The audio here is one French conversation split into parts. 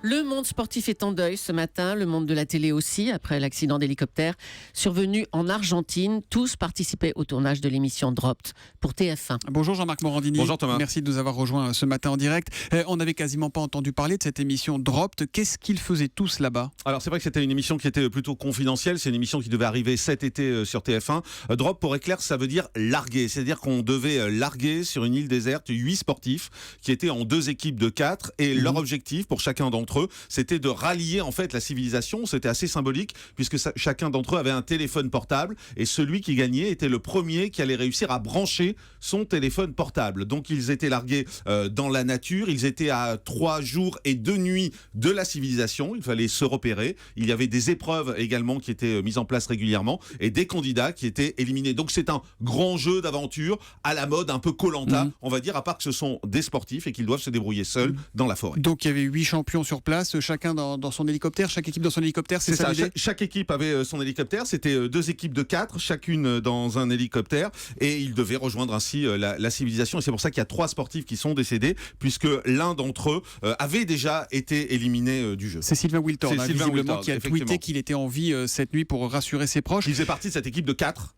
Le monde sportif est en deuil ce matin, le monde de la télé aussi, après l'accident d'hélicoptère survenu en Argentine. Tous participaient au tournage de l'émission Dropped pour TF1. Bonjour Jean-Marc Morandini. Bonjour Thomas. Merci de nous avoir rejoints ce matin en direct. On n'avait quasiment pas entendu parler de cette émission Dropped. Qu'est-ce qu'ils faisaient tous là-bas ? Alors c'est vrai que c'était une émission qui était plutôt confidentielle. C'est une émission qui devait arriver cet été sur TF1. Drop, pour être clair, ça veut dire larguer. C'est-à-dire qu'on devait larguer sur une île déserte 8 sportifs qui étaient en 2 équipes de 4. Et leur objectif pour chacun d'entre eux, c'était de rallier en fait la civilisation. C'était assez symbolique puisque chacun d'entre eux avait un téléphone portable et celui qui gagnait était le premier qui allait réussir à brancher son téléphone portable. Donc ils étaient largués dans la nature. Ils étaient à 3 jours et 2 nuits de la civilisation. Il fallait se repérer. Il y avait des épreuves également qui étaient mises en place régulièrement et des candidats qui étaient éliminés. Donc c'est un grand jeu d'aventure à la mode un peu Koh-Lanta, on va dire, à part que ce sont des sportifs et qu'ils doivent se débrouiller seuls dans la forêt. Donc il y avait 8 champions sur place, chacun dans son hélicoptère, chaque équipe dans son hélicoptère, c'est ça l'idée ? Chaque équipe avait son hélicoptère, c'était 2 équipes de 4, chacune dans un hélicoptère, et ils devaient rejoindre ainsi la civilisation. Et c'est pour ça qu'il y a 3 sportifs qui sont décédés, puisque l'un d'entre eux avait déjà été éliminé du jeu. C'est Sylvain Wiltord, visiblement, qui a tweeté qu'il était en vie cette nuit pour rassurer ses proches. Il faisait partie de cette équipe de 4.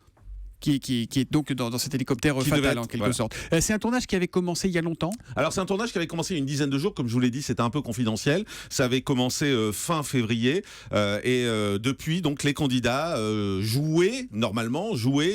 Qui est donc dans cet hélicoptère fatal en quelque sorte. C'est un tournage qui avait commencé il y a longtemps ? Alors c'est un tournage qui avait commencé il y a une dizaine de jours, comme je vous l'ai dit, c'était un peu confidentiel. Ça avait commencé fin février et depuis donc les candidats jouaient,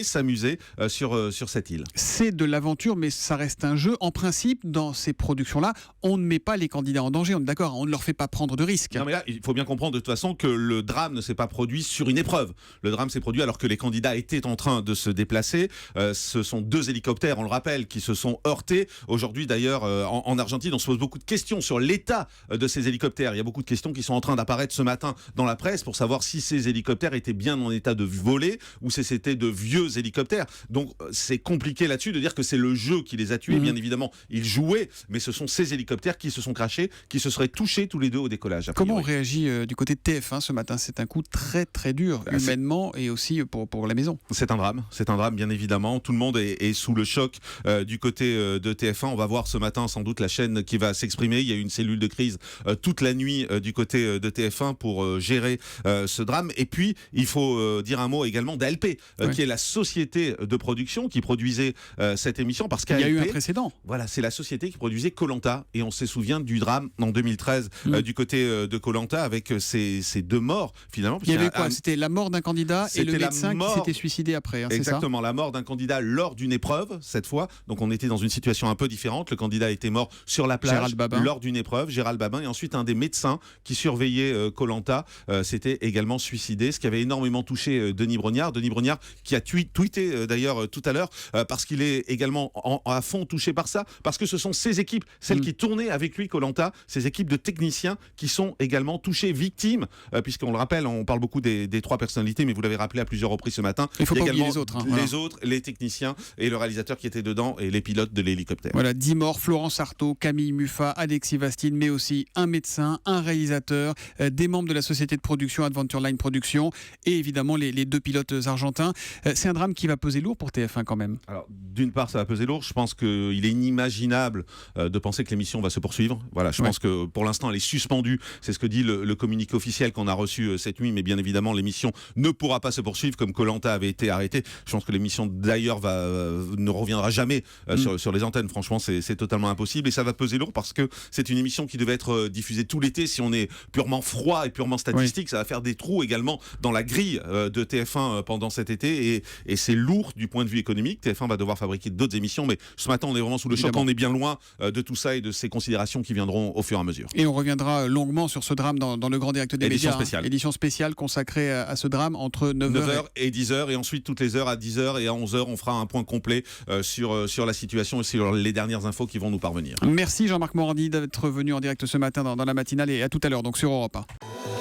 s'amusaient sur cette île. C'est de l'aventure, mais ça reste un jeu. En principe, dans ces productions-là, on ne met pas les candidats en danger, on est d'accord, on ne leur fait pas prendre de risques. Non mais là, il faut bien comprendre de toute façon que le drame ne s'est pas produit sur une épreuve. Le drame s'est produit alors que les candidats étaient en train de se déplacés. Ce sont 2 hélicoptères, on le rappelle, qui se sont heurtés. Aujourd'hui, d'ailleurs, en Argentine, on se pose beaucoup de questions sur l'état de ces hélicoptères. Il y a beaucoup de questions qui sont en train d'apparaître ce matin dans la presse pour savoir si ces hélicoptères étaient bien en état de voler ou si c'était de vieux hélicoptères. Donc, c'est compliqué là-dessus de dire que c'est le jeu qui les a tués. Bien évidemment, ils jouaient, mais ce sont ces hélicoptères qui se sont crashés, qui se seraient touchés tous les 2 au décollage. Comment on réagit du côté de TF1 ce matin ? C'est un coup très très dur, humainement et aussi pour la maison. C'est un drame, bien évidemment. Tout le monde est sous le choc du côté de TF1. On va voir ce matin sans doute la chaîne qui va s'exprimer. Il y a eu une cellule de crise toute la nuit du côté de TF1 pour gérer ce drame. Et puis, il faut dire un mot également d'ALP, qui est la société de production qui produisait cette émission. Parce qu'il y a eu un précédent. Voilà, c'est la société qui produisait Koh-Lanta. Et on se souvient du drame en 2013 du côté de Koh-Lanta avec ces 2 morts finalement. Il y avait quoi ? C'était la mort d'un candidat et le médecin qui s'était suicidé après, c'est ça ? Exactement, la mort d'un candidat lors d'une épreuve, cette fois. Donc on était dans une situation un peu différente. Le candidat était mort sur la plage lors d'une épreuve, Gérald Babin. Et ensuite, un des médecins qui surveillait Koh-Lanta s'était également suicidé, ce qui avait énormément touché Denis Brognard. Denis Brognard qui a tweeté d'ailleurs tout à l'heure, parce qu'il est également à fond touché par ça, parce que ce sont ses équipes, celles qui tournaient avec lui Koh-Lanta, ces équipes de techniciens qui sont également touchées, victimes, puisqu'on le rappelle, on parle beaucoup des 3 personnalités, mais vous l'avez rappelé à plusieurs reprises ce matin. Il faut pas oublier les autres. Les autres, les techniciens et le réalisateur qui était dedans et les pilotes de l'hélicoptère. Voilà, 10 morts, Florence Artaud, Camille Muffat, Alexis Vastine, mais aussi un médecin, un réalisateur, des membres de la société de production Adventure Line Production et évidemment les 2 pilotes argentins. C'est un drame qui va peser lourd pour TF1 quand même. Alors, d'une part, ça va peser lourd. Je pense qu'il est inimaginable de penser que l'émission va se poursuivre. Voilà, je pense que pour l'instant, elle est suspendue. C'est ce que dit le communiqué officiel qu'on a reçu cette nuit. Mais bien évidemment, l'émission ne pourra pas se poursuivre comme Koh-Lanta avait été arrêté. Je pense que l'émission d'ailleurs ne reviendra jamais sur les antennes. Franchement, c'est totalement impossible et ça va peser lourd parce que c'est une émission qui devait être diffusée tout l'été. Si on est purement froid et purement statistique, ça va faire des trous également dans la grille de TF1 pendant cet été et c'est lourd du point de vue économique. TF1 va devoir fabriquer d'autres émissions, mais ce matin on est vraiment sous le choc. On est bien loin de tout ça et de ces considérations qui viendront au fur et à mesure. Et on reviendra longuement sur ce drame dans le grand direct des médias. Édition spéciale consacrée à ce drame entre 9h et 10h et ensuite toutes les heures à 10h et à 11h on fera un point complet sur la situation et sur les dernières infos qui vont nous parvenir. Merci Jean-Marc Morandini d'être venu en direct ce matin dans la matinale et à tout à l'heure donc sur Europe 1.